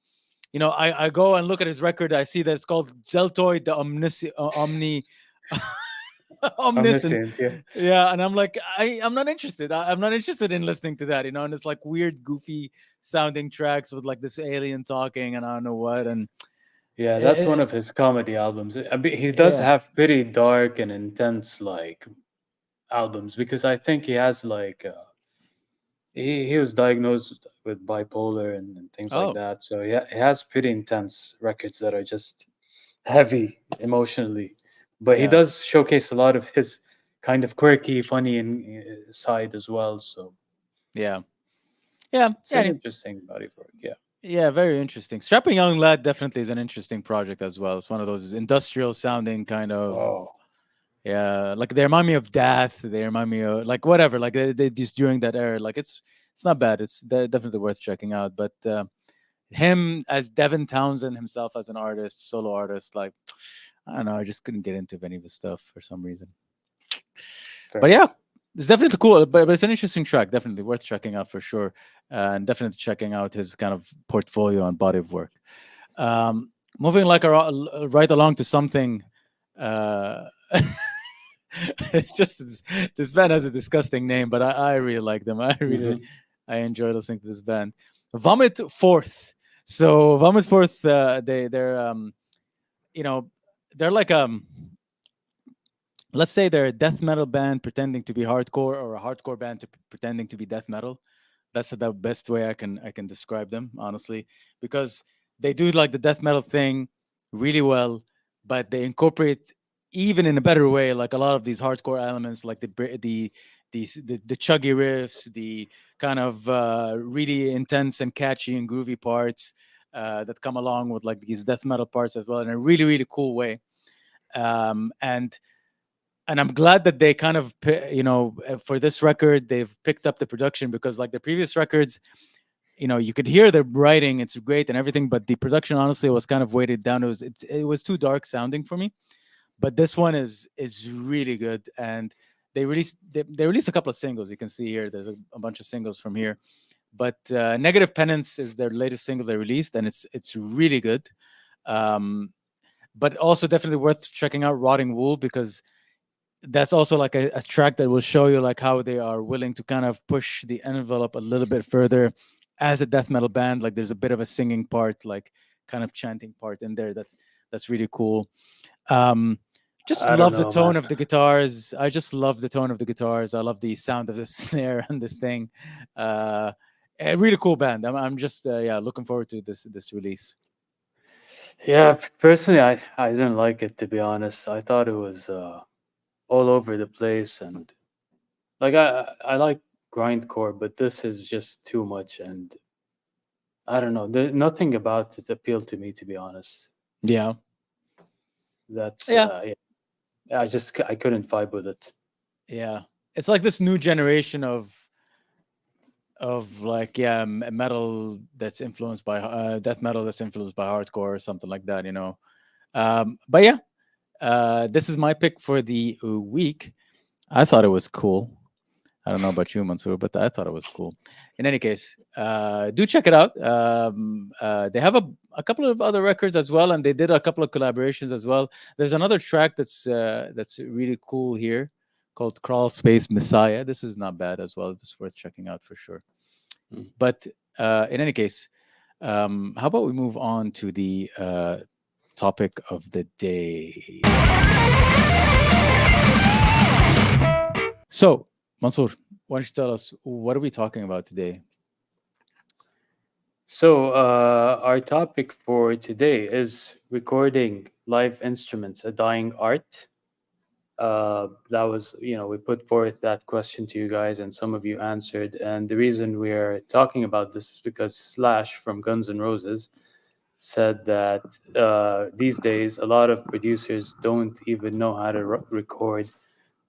[SPEAKER 1] I go and look at his record. I see that it's called Zeltoid the Omni Omniscient.
[SPEAKER 2] omniscient. Yeah,
[SPEAKER 1] Yeah, and I'm like, I'm not interested. I'm not interested in listening to that, and it's like weird, goofy sounding tracks with like this alien talking, and I don't know what, and
[SPEAKER 2] yeah. That's one
[SPEAKER 1] eh,
[SPEAKER 2] of his comedy albums. He does
[SPEAKER 1] yeah.
[SPEAKER 2] have pretty dark and intense like albums because I think he has like he was diagnosed with bipolar and things like
[SPEAKER 1] Oh,
[SPEAKER 2] that. So yeah, he has pretty intense records that are just heavy emotionally. But he
[SPEAKER 1] yeah,
[SPEAKER 2] does showcase a lot of his kind of quirky, funny side as well. So
[SPEAKER 1] yeah, yeah,
[SPEAKER 2] it's
[SPEAKER 1] yeah.
[SPEAKER 2] an interesting body of work. Yeah.
[SPEAKER 1] Yeah, very interesting. Strapping Young Lad definitely is an interesting project as well. It's one of those industrial sounding kind of,
[SPEAKER 2] Oh,
[SPEAKER 1] yeah, like they remind me of Death. They remind me of like whatever, like they just during that era. Like it's not bad. It's definitely worth checking out. But him as Devin Townsend himself as an artist, solo artist, like I don't know, I just couldn't get into any of his stuff for some reason.
[SPEAKER 2] fair
[SPEAKER 1] But yeah,
[SPEAKER 2] enough.
[SPEAKER 1] it's definitely cool. But it's an interesting track. Definitely worth checking out for sure, and definitely checking out his kind of portfolio and body of work. Um, moving like right along to something. Uh, it's just this band has a disgusting name, but I really like them.
[SPEAKER 2] Hmm.
[SPEAKER 1] I enjoy listening to this band. Vomit Forth. So Vomit Forth, they're you know they're like let's say they're a death metal band pretending to be hardcore, or a hardcore band pretending to be death metal. That's the best way I can describe them, honestly, because they do like the death metal thing really well, but they incorporate even in a better way like a lot of these hardcore elements, like the chuggy riffs, the kind of really intense and catchy and groovy parts that come along with like these death metal parts as well in a really really cool way. And I'm glad that they kind of for this record they've picked up the production, because like the previous records, you could hear the writing, it's great and everything, but the production honestly was kind of weighted down. It was too dark sounding for me. But this one is really good, and they released a couple of singles. You can see here there's a bunch of singles from here, but Negative Penance is their latest single they released, and it's really good. um but also definitely worth checking out Rotting Wool, because that's also like a track that will show you like how they are willing to kind of push the envelope a little bit further as a death metal band. Like there's a bit of a singing part, like kind of chanting part in there. That's really cool. um just
[SPEAKER 2] I don't
[SPEAKER 1] love the
[SPEAKER 2] know,
[SPEAKER 1] tone
[SPEAKER 2] man.
[SPEAKER 1] of the guitars. I just love the tone of the guitars. I love the sound of the snare and this thing. uh a really cool band. I'm just yeah, looking forward to this release.
[SPEAKER 2] Yeah, personally, I didn't like it, to be honest. I thought it was all over the place, and like I like grindcore, but this is just too much, and I don't know. Nothing about it appealed to me, to be honest.
[SPEAKER 1] Yeah,
[SPEAKER 2] That's
[SPEAKER 1] yeah,
[SPEAKER 2] yeah. I couldn't vibe with it.
[SPEAKER 1] yeah. It's like this new generation of like, yeah, metal that's influenced by death metal that's influenced by hardcore or something like that. But yeah, this is my pick for the week. I thought it was cool. I don't know about you, Mansoor, but I thought it was cool. In any case, do check it out. They have a couple of other records as well, and they did a couple of collaborations as well. There's another track that's really cool here called Crawl Space Messiah. This is not bad as well. It's worth checking out for sure.
[SPEAKER 2] Mm.
[SPEAKER 1] But in any case, how about we move on to the topic of the day? So, Mansoor, why don't you tell us what are we talking about today?
[SPEAKER 2] So our topic for today is recording live instruments, a dying art. That was, we put forth that question to you guys, and some of you answered. And the reason we're talking about this is because Slash from Guns N' Roses said that these days a lot of producers don't even know how to record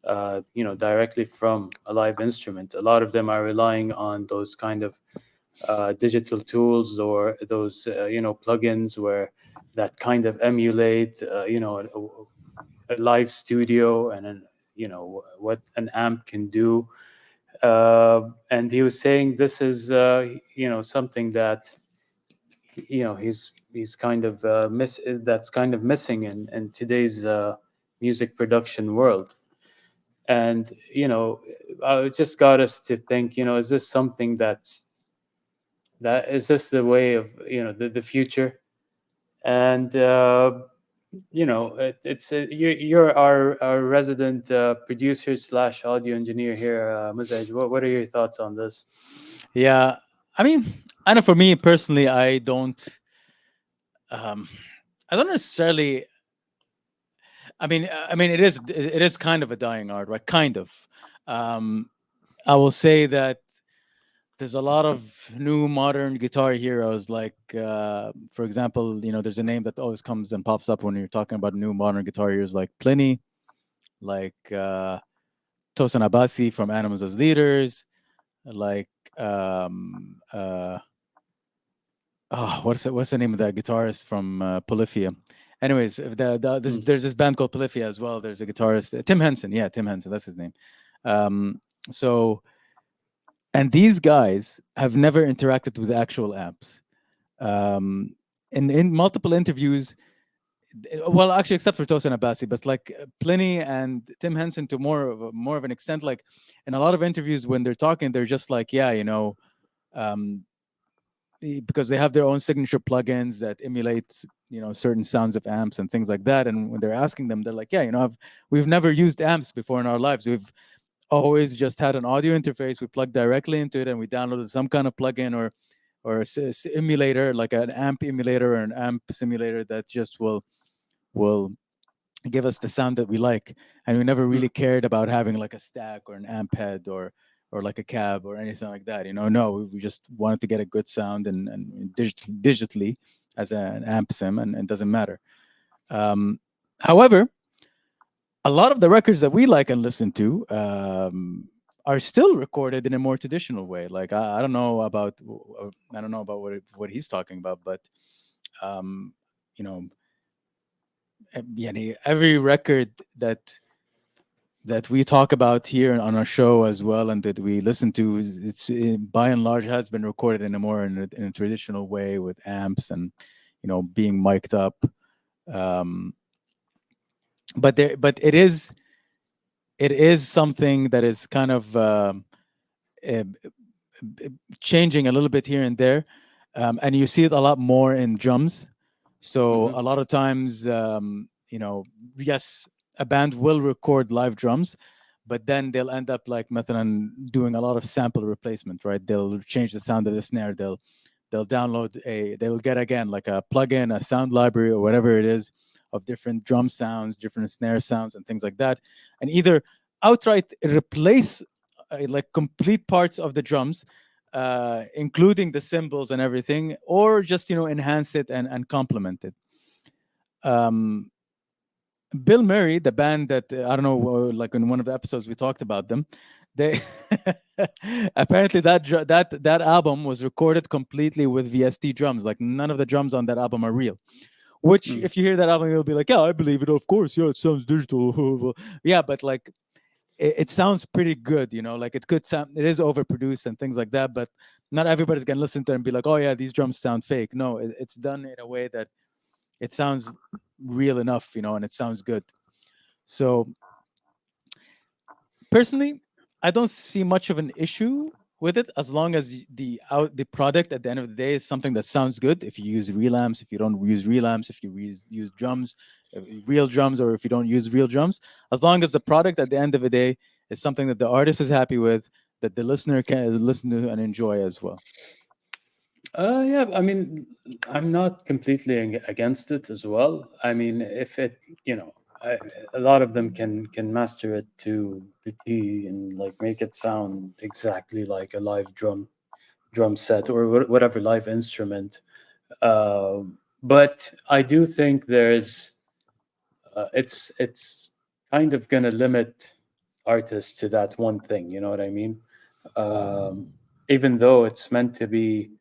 [SPEAKER 2] directly from a live instrument. A lot of them are relying on those kind of digital tools, or those plugins where that kind of emulate a live studio, and what an amp can do. And he was saying this is something that he's kind of miss that's kind of missing in today's music production world. And it just got us to think, is this something that is this the way of the future? And you're our resident producer slash audio engineer here, Muzaj. What are your thoughts on this?
[SPEAKER 1] Yeah, I mean, I know for me personally, um, I don't necessarily. I mean, it is kind of a dying art, right? Kind of. Um, I will say that there's a lot of new modern guitar heroes. Like, for example, there's a name that always comes and pops up when you're talking about new modern guitar heroes, like Pliny, like Tosin Abasi from Animals as Leaders, like what's the name of that guitarist from Polyphia? Anyways,
[SPEAKER 2] Mm,
[SPEAKER 1] there's this band called Polyphia as well. There's a guitarist, Tim Henson. Yeah, Tim Henson. That's his name. So, and these guys have never interacted with actual amps. Um, in multiple interviews, well, actually, except for Tosin Abasi, but like Pliny and Tim Henson, to more of an extent, like in a lot of interviews when they're talking, they're just like, yeah, um, because they have their own signature plugins that emulate certain sounds of amps and things like that. And when they're asking them, they're like, yeah, we've never used amps before in our lives. We've always just had an audio interface. We plug directly into it, and we downloaded some kind of plugin or emulator, like an amp emulator or an amp simulator that just will give us the sound that we like. And we never
[SPEAKER 2] mm,
[SPEAKER 1] really cared about having like a stack or an amp head or like a cab or anything like that. No, we just wanted to get a good sound and digitally as an amp sim, and it doesn't matter. However, a lot of the records that we like and listen to are still recorded in a more traditional way. Like I don't know about what he's talking about, but um, you know, yeah, every record that we talk about here on our show as well, and that we listen to, it's by and large has been recorded in a traditional way with amps and being mic'd up. Um, but it is something that is kind of uh, changing a little bit here and there, and you see it a lot more in drums. So
[SPEAKER 2] mhm,
[SPEAKER 1] a lot of times, yes, a band will record live drums, but then they'll end up like مثلا doing a lot of sample replacement, right? They'll change the sound of the snare. They'll get again like a plugin, a sound library, or whatever it is, of different drum sounds, different snare sounds, and things like that, and either outright replace like complete parts of the drums, including the cymbals and everything, or just enhance it and complement it. Um, Bill Murray, the band that I don't know, like in one of the episodes we talked about them, they apparently that album was recorded completely with VST drums. Like none of the drums on that album are real. Which,
[SPEAKER 2] mm.
[SPEAKER 1] if you hear that album, you'll be like, "Yeah, I believe it. Of course, yeah, it sounds digital." Yeah, but like it sounds pretty good, like it could sound, it is overproduced and things like that, but not everybody's gonna listen to it and be like, oh yeah, these drums sound fake. No, it's done in a way that it sounds real enough, and it sounds good. So personally, I don't see much of an issue with it, as long as the product at the end of the day is something that sounds good. If you use real amps, if you don't use real amps, if you use drums, real drums, or if you don't use real drums, as long as the product at the end of the day is something that the artist is happy with, that the listener can listen to and enjoy as well.
[SPEAKER 2] Yeah, I mean, I'm not completely against it as well. I mean, if it, a lot of them can master it to the T and like make it sound exactly like a live drum set or whatever live instrument. Uh, but I do think it's kind of gonna limit. artist to that one thing. You know what I mean? Um, Even though it's meant to be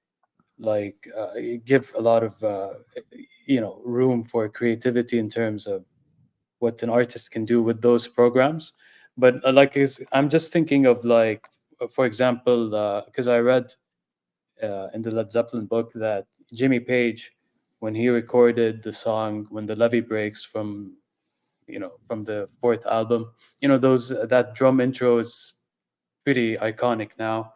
[SPEAKER 2] like give a lot of room for creativity in terms of what an artist can do with those programs. But I'm just thinking of like, for example, because I read in the Led Zeppelin book that Jimmy Page, when he recorded the song "When the Levee Breaks" from the fourth album, those that drum intro is pretty iconic now.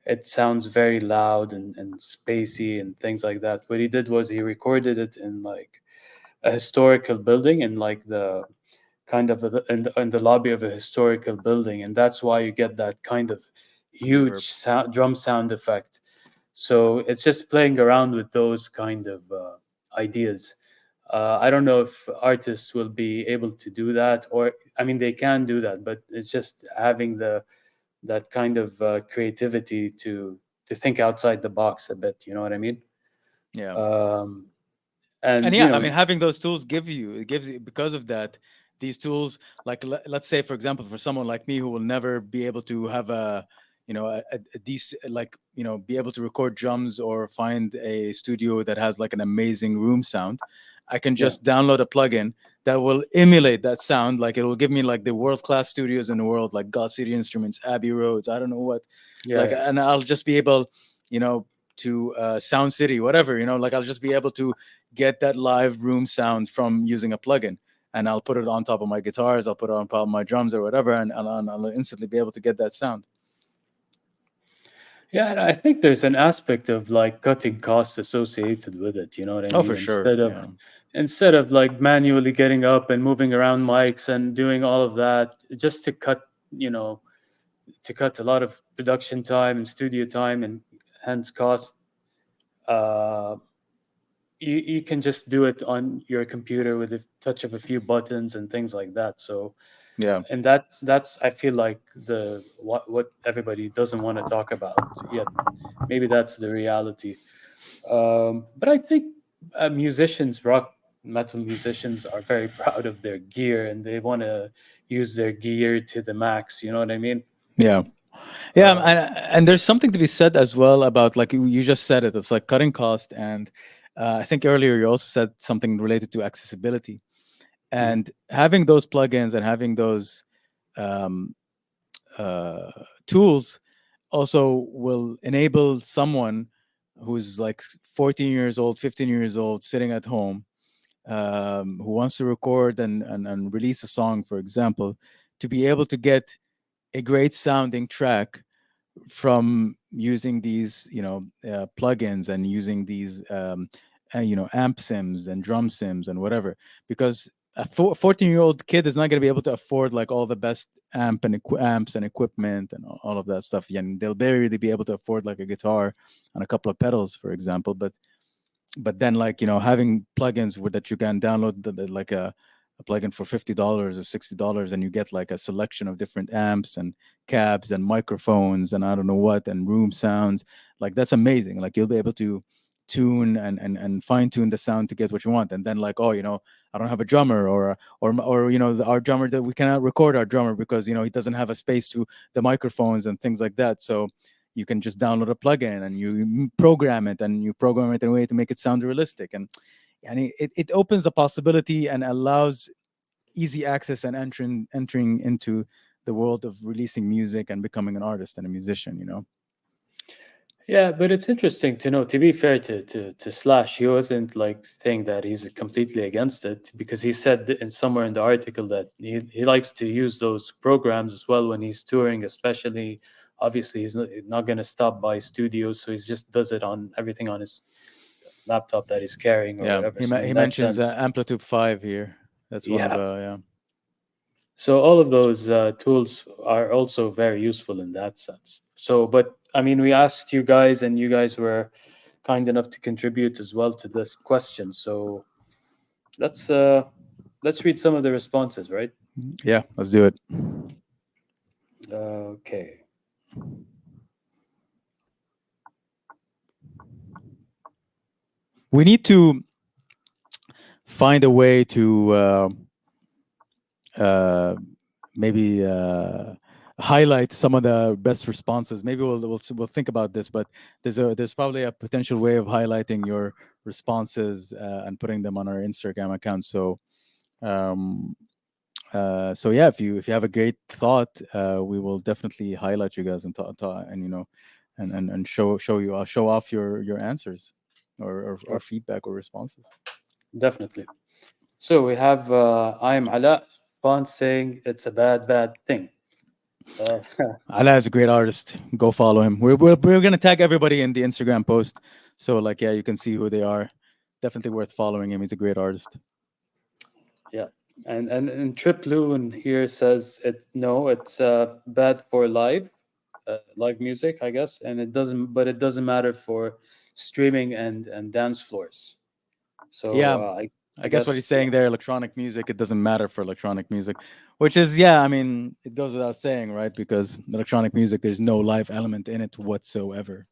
[SPEAKER 2] It sounds very loud and spacey and things like that. What he did was he recorded it in like a historical building, in like the kind of in the lobby of a historical building, and that's why you get that kind of
[SPEAKER 1] Reverb.
[SPEAKER 2] huge drum sound effect. So it's just playing around with those kind of ideas. I don't know if artists will be able to do that, or I mean, they can do that, but it's just having the that kind of creativity to think outside the box a bit. You know what I mean?
[SPEAKER 1] Yeah.
[SPEAKER 2] Um,
[SPEAKER 1] And
[SPEAKER 2] and
[SPEAKER 1] yeah, I mean, having those tools gives you, because of that, these tools, like let's say for example, for someone like me who will never be able to have a decent, like, be able to record drums or find a studio that has like an amazing room sound, I can
[SPEAKER 2] yeah,
[SPEAKER 1] just download a plugin that will emulate that sound. Like, it will give me like the world class studios in the world, like God City Instruments, Abbey Roads, I don't know what,
[SPEAKER 2] yeah,
[SPEAKER 1] like,
[SPEAKER 2] yeah.
[SPEAKER 1] and I'll just be able, to Sound City, whatever, like I'll just be able to get that live room sound from using a plugin, and I'll put it on top of my guitars, I'll put it on top of my drums or whatever, and I'll instantly be able to get that sound.
[SPEAKER 2] Yeah, and I think there's an aspect of like cutting costs associated with it. You know what I
[SPEAKER 1] Oh,
[SPEAKER 2] mean?
[SPEAKER 1] for sure. Yeah.
[SPEAKER 2] Instead of like manually getting up and moving around mics and doing all of that, just you know, to cut a lot of production time and studio time and hence cost. Uh, you can just do it on your computer with a touch of a few buttons and things like that. So,
[SPEAKER 1] Yeah.
[SPEAKER 2] and that's I feel like the what everybody doesn't want to talk about yet. Maybe that's the reality. But I think rock metal musicians, are very proud of their gear and they want to use their gear to the max. You know what I mean?
[SPEAKER 1] Yeah. Yeah,
[SPEAKER 2] Uh,
[SPEAKER 1] and there's something to be said as well about, like you just said it. It's like cutting cost, and I think earlier you also said something related to accessibility,
[SPEAKER 2] mhm.
[SPEAKER 1] and having those plugins and having those um, uh, tools also will enable someone who's like 14 years old, 15 years old, sitting at home, who wants to record and release a song, for example, to be able to get a great sounding track from using these, plugins, and using these, amp sims and drum sims and whatever. Because a 14-year-old kid is not going to be able to afford like all the best amps and equipment and all of that stuff, and they'll barely be able to afford like a guitar and a couple of pedals, for example. But then, like, having plugins that you can download, like a plugin for $50 or $60, and you get like a selection of different amps and cabs and microphones and I don't know what, and room sounds, like that's amazing. Like, you'll be able to tune and fine tune the sound to get what you want. And then, like, oh, I don't have a drummer, or our drummer, that we cannot record our drummer because he doesn't have a space to the microphones and things like that. So you can just download a plugin and you program it, and you program it in a way to make it sound realistic. And it opens the possibility and allows easy access and entering into the world of releasing music and becoming an artist and a musician.
[SPEAKER 2] Yeah, but it's interesting to know. To be fair to Slash, he wasn't like saying that he's completely against it, because he said in somewhere in the article that he likes to use those programs as well when he's touring, especially. Obviously, he's not going to stop by studios, so he just does it on everything on his laptop that he's carrying or
[SPEAKER 1] Yeah,
[SPEAKER 2] whatever.
[SPEAKER 1] he
[SPEAKER 2] So in
[SPEAKER 1] he
[SPEAKER 2] that
[SPEAKER 1] mentions
[SPEAKER 2] sense,
[SPEAKER 1] Amplitude 5 here. That's one of
[SPEAKER 2] yeah.
[SPEAKER 1] the, yeah.
[SPEAKER 2] So all of those tools are also very useful in that sense. So, but I mean, we asked you guys, and you guys were kind enough to contribute as well to this question. So let's uh, let's read some of the responses, right?
[SPEAKER 1] Yeah, let's do it.
[SPEAKER 2] Okay.
[SPEAKER 1] We need to find a way to uh, maybe highlight some of the best responses. Maybe we'll think about this, but there's probably a potential way of highlighting your responses and putting them on our Instagram account. Um, so yeah, if you have a great thought, we will definitely highlight you guys and and and show off your answers or
[SPEAKER 2] Sure.
[SPEAKER 1] feedback or responses.
[SPEAKER 2] Definitely. So we have I am Ala Bond saying it's a bad thing. Uh,
[SPEAKER 1] Ala is a great artist. Go follow him. We're gonna tag everybody in the Instagram post, so like yeah, you can see who they are. Definitely worth following him. He's a great artist.
[SPEAKER 2] yeah, and Trip Loon here says it. No, it's bad for live music, I guess, and it doesn't matter for streaming and dance floors. So
[SPEAKER 1] Yeah,
[SPEAKER 2] I
[SPEAKER 1] I guess what
[SPEAKER 2] guess
[SPEAKER 1] he's saying there, electronic music, it doesn't matter for electronic music, which is yeah, I mean, it goes without saying, right? Because electronic music, there's no live element in it whatsoever.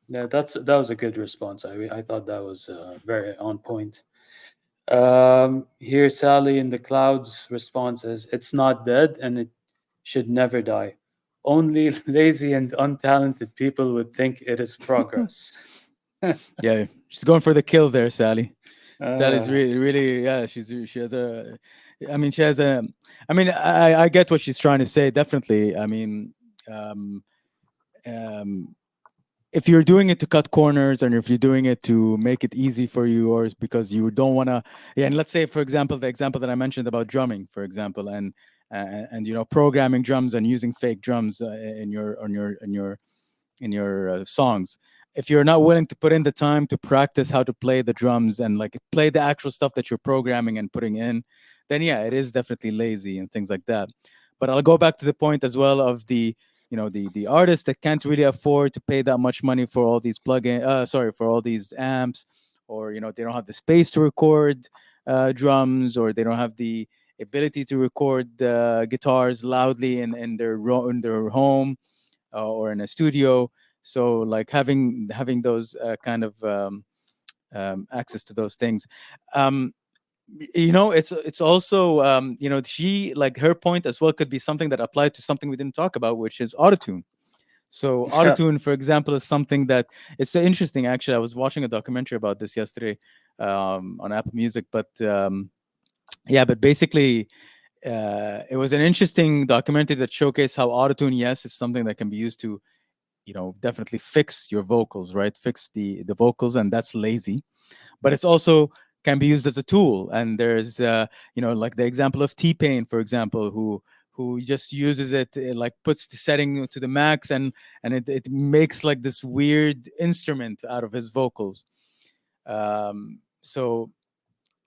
[SPEAKER 2] yeah, that was a good response. I thought that was very on point. Here, Sally in the Clouds response is it's not dead and it should never die. Only lazy and untalented people would think it is progress.
[SPEAKER 1] Yeah, she's going for the kill there, Sally. Sally's
[SPEAKER 2] uh,
[SPEAKER 1] really, yeah. She has a, I mean, she has a. I mean, I get what she's trying to say. Definitely, I mean, um, um, if you're doing it to cut corners and if you're doing it to make it easy for you or it's because you don't want to, yeah, and let's say for example the example that I mentioned about drumming for example and programming drums and using fake drums in your songs, if you're not willing to put in the time to practice how to play the drums and like play the actual stuff that you're programming and putting in, then yeah, it is definitely lazy and things like that. But I'll go back to the point as well of the the artists that can't really afford to pay that much money for all these plugin sorry, for all these amps, or they don't have the space to record drums, or they don't have the ability to record guitars loudly in their home or in a studio. So like having those kind of access to those things. um it's also she, like, her point as well could be something that applied to something we didn't talk about, which is autotune. So
[SPEAKER 2] yeah,
[SPEAKER 1] autotune, for example, is something that it's so interesting. Actually, I was watching a documentary about this yesterday on Apple Music, but yeah, but basically it was an interesting documentary that showcased how autotune, yes, it's something that can be used to definitely fix your vocals, right? Fix the vocals, and that's lazy. But it's also can be used as a tool. And there's like the example of T-Pain, for example, who just uses it, like puts the setting to the max, and it makes like this weird instrument out of his vocals. So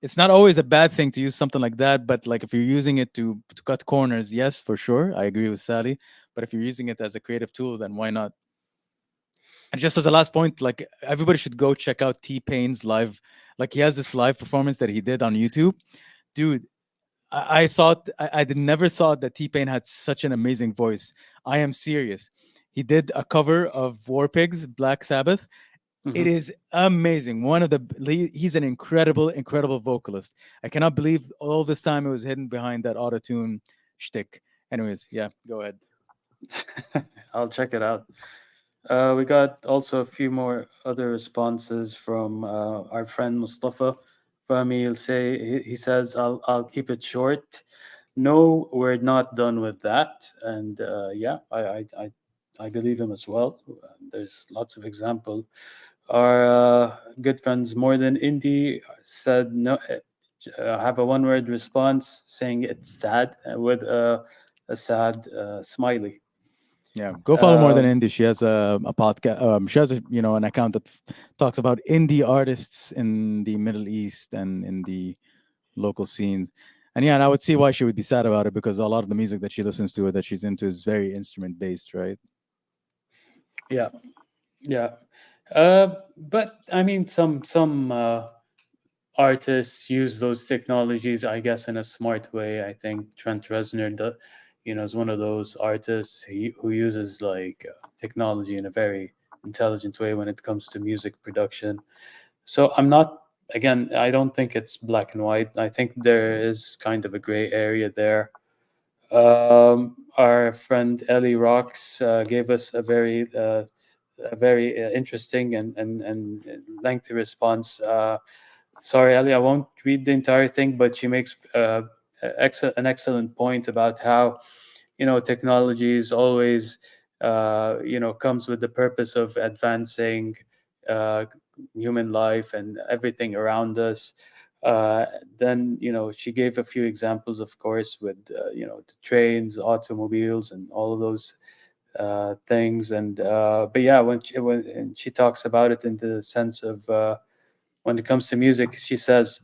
[SPEAKER 1] it's not always a bad thing to use something like that, but like if you're using it to cut corners, yes, for sure, I agree with Sally. But if you're using it as a creative tool, then why not? And just as a last point, like everybody should go check out T Pain's live. Like he has this live performance that he did on YouTube, dude. I thought I did never thought that T Pain had such an amazing voice. I am serious. He did a cover of War Pigs, Black Sabbath. It
[SPEAKER 2] hmm
[SPEAKER 1] is amazing. He's an incredible vocalist. I cannot believe all this time it was hidden behind that auto tune shtick. Anyways, yeah, go ahead.
[SPEAKER 2] I'll check it out. We got also a few more other responses from our friend Mustafa. Fahmi, he says, I'll keep it short. No, we're not done with that. And yeah, I believe him as well. There's lots of example. Our good friends More Than Indie said no. Have a one-word response saying it's sad with a sad smiley.
[SPEAKER 1] Yeah, go follow More Than
[SPEAKER 2] Um,
[SPEAKER 1] Indie. She has a podcast. She has an account that talks about indie artists in the Middle East and in the local scenes. And yeah, and I would see why she would be sad about it, because a lot of the music that she listens to or that she's into is very instrument based, right?
[SPEAKER 2] yeah, yeah. But I mean, some artists use those technologies, I guess, in a smart way. I think Trent Reznor, is one of those artists who uses like technology in a very intelligent way when it comes to music production. So I'm not. Again, I don't think it's black and white. I think there is kind of a gray area there. Our friend Ellie Rocks gave us a very interesting and lengthy response. Sorry, Ellie, I won't read the entire thing, but she makes an excellent point about how, technology is always, comes with the purpose of advancing uh, human life and everything around us. Uh, then, she gave a few examples, of course, with, the trains, automobiles, and all of those things. And but yeah, when she talks about it in the sense of when it comes to music, she says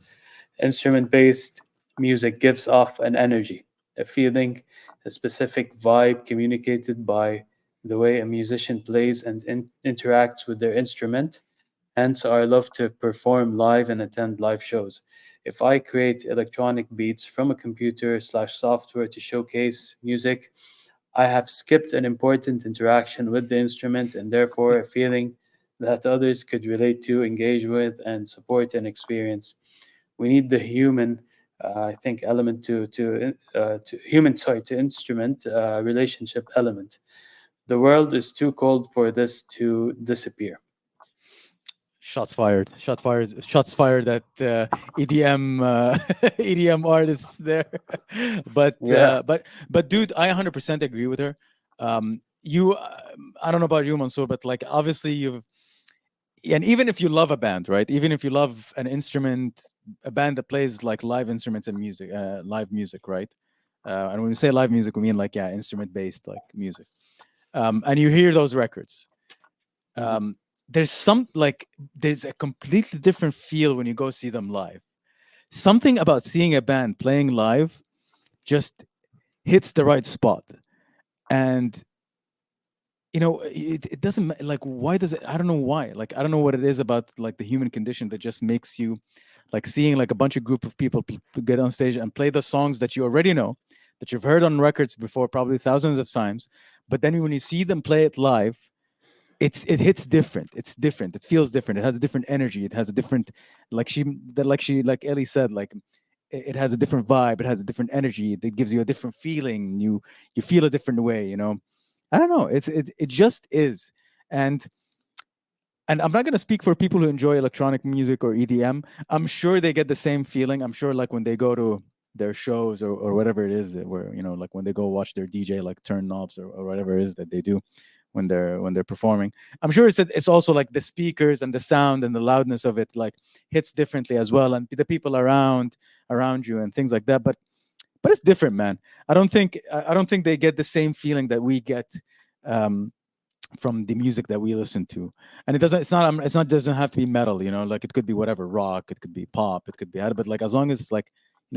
[SPEAKER 2] instrument based music gives off an energy, a feeling, a specific vibe communicated by the way a musician plays and interacts with their instrument. Hence, I love to perform live and attend live shows. If I create electronic beats from a computer slash software to showcase music, I have skipped an important interaction with the instrument and therefore a feeling that others could relate to, engage with, and support and experience. We need the human, I think, element to human, sorry, to instrument relationship element. The world is too cold for this to disappear.
[SPEAKER 1] Shots fired. Shots fired. Shots fired at EDM EDM artists there. but
[SPEAKER 2] Yeah.
[SPEAKER 1] uh, but but dude, I 100% agree with her. You, I don't know about you, Mansoor, but like obviously you've, and even if you love a band, right? Even if you love an instrument, a band that plays like live instruments and music, live music, right? And when we say live music, we mean like, yeah, instrument based like music. And you hear those records.
[SPEAKER 2] Mhm.
[SPEAKER 1] Um, there's some like there's a completely different feel when you go see them live. Something about seeing a band playing live just hits the right spot. And it doesn't like, why does it, I don't know why, like I don't know what it is about like the human condition that just makes you like seeing like a bunch of group of people get on stage and play the songs that you already know, that you've heard on records before probably thousands of times, but then when you see them play it live, it hits different. It's different. It feels different. It has a different energy. It has a different, like like Ellie said, like it has a different vibe. It has a different energy. It gives you a different feeling. You feel a different way. I don't know. It just is. And I'm not going to speak for people who enjoy electronic music or EDM. I'm sure they get the same feeling. I'm sure like when they go to their shows or whatever it is that where like when they go watch their DJ like turn knobs or whatever it is that they do when they're performing. I'm sure it's also like the speakers and the sound and the loudness of it like hits differently as well, and the people around you and things like that. But it's different, man. I don't think they get the same feeling that we get um from the music that we listen to. And it's not doesn't have to be metal, like it could be whatever, rock, it could be pop, it could be, but like as long as it's like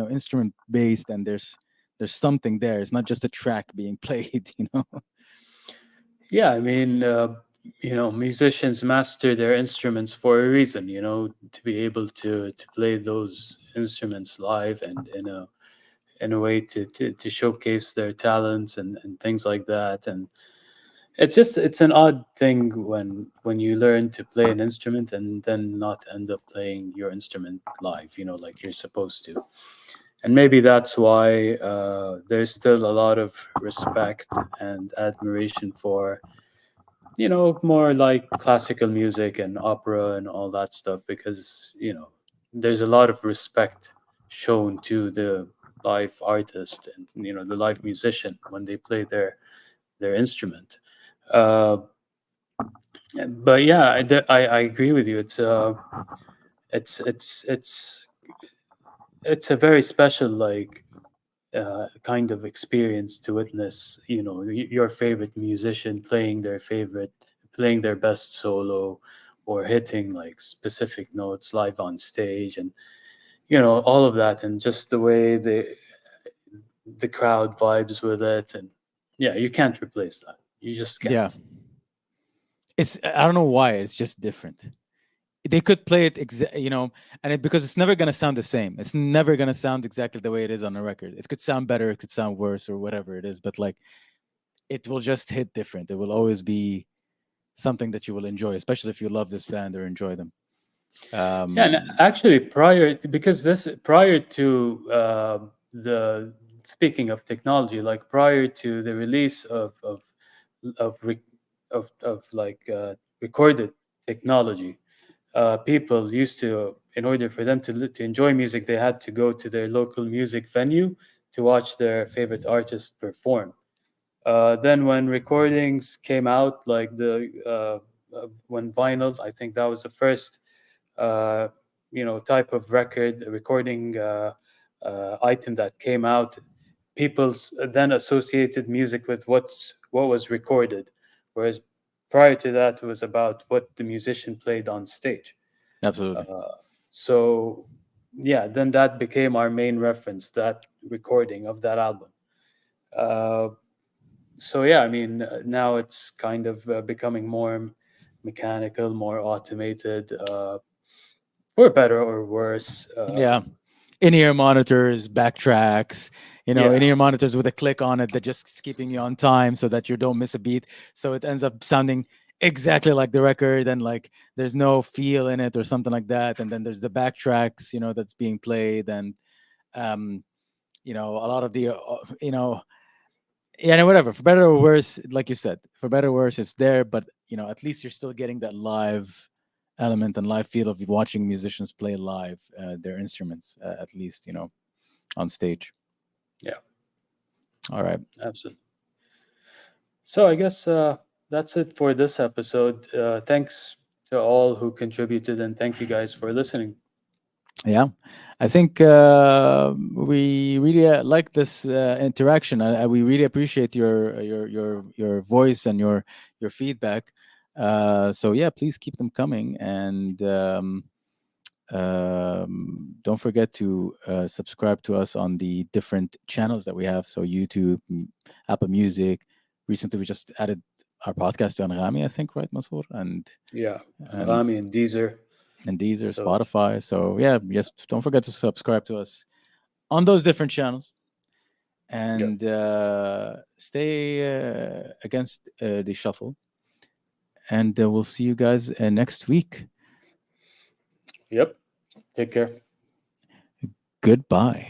[SPEAKER 1] instrument based and there's something there, it's not just a track being played.
[SPEAKER 2] Yeah, I mean, musicians master their instruments for a reason, to be able to play those instruments live and in a way to showcase their talents and things like that. And it's an odd thing when you learn to play an instrument and then not end up playing your instrument live, like you're supposed to. And maybe that's why there's still a lot of respect and admiration for, more like classical music and opera and all that stuff, because there's a lot of respect shown to the live artist and the live musician when they play their instrument. uh, but yeah, I agree with you. It's it's it's it's a very special, like, kind of experience to witness, your favorite musician playing their best solo, or hitting like specific notes live on stage, and all of that, and just the way the crowd vibes with it. And yeah, you can't replace that. You just
[SPEAKER 1] Yeah,
[SPEAKER 2] can't.
[SPEAKER 1] I don't know why, it's just different. They could play it and because it's never going to sound the same. It's never going to sound exactly the way it is on the record. It could sound better, it could sound worse, or whatever it is, but like it will just hit different. It will always be something that you will enjoy, especially if you love this band or enjoy them.
[SPEAKER 2] Yeah, and
[SPEAKER 1] um
[SPEAKER 2] actually, prior to the speaking of technology, like prior to the release of re- of like recorded technology, people used to, in order for them to enjoy music, they had to go to their local music venue to watch their favorite artist perform. Then when recordings came out, like when vinyl, I think that was the first uh, type of recording item that came out. People then associated music with what was recorded, whereas prior to that it was about what the musician played on stage.
[SPEAKER 1] Absolutely.
[SPEAKER 2] uh, so yeah, then that became our main reference, that recording of that album. uh, so yeah, I mean, now it's kind of becoming more mechanical, more automated, for better or worse.
[SPEAKER 1] Yeah. In-ear monitors, backtracks,
[SPEAKER 2] Yeah,
[SPEAKER 1] in-ear monitors with a click on it that just is keeping you on time so that you don't miss a beat. So it ends up sounding exactly like the record, and like there's no feel in it or something like that. And then there's the backtracks, that's being played, and um, a lot of the yeah, no, whatever. For better or worse, like you said, for better or worse, it's there. But at least you're still getting that live element and live feel of watching musicians play live their instruments, at least on stage.
[SPEAKER 2] yeah,
[SPEAKER 1] All right.
[SPEAKER 2] absolutely. So I guess that's it for this episode. Thanks to all who contributed, and thank you guys for listening.
[SPEAKER 1] Yeah, I think we really like this interaction. We really appreciate your voice and your feedback. So yeah, please keep them coming, and don't forget to subscribe to us on the different channels that we have. So YouTube, Apple Music. Recently, we just added our podcast to Anghami, I think, right, Masoor?
[SPEAKER 2] Yeah,
[SPEAKER 1] And
[SPEAKER 2] Anghami and Deezer.
[SPEAKER 1] Deezer,
[SPEAKER 2] So
[SPEAKER 1] Spotify. So yeah, just don't forget to subscribe to us on those different channels,
[SPEAKER 2] yeah,
[SPEAKER 1] and stay against the shuffle. And we'll see you guys next week.
[SPEAKER 2] yep. Take care.
[SPEAKER 1] Goodbye.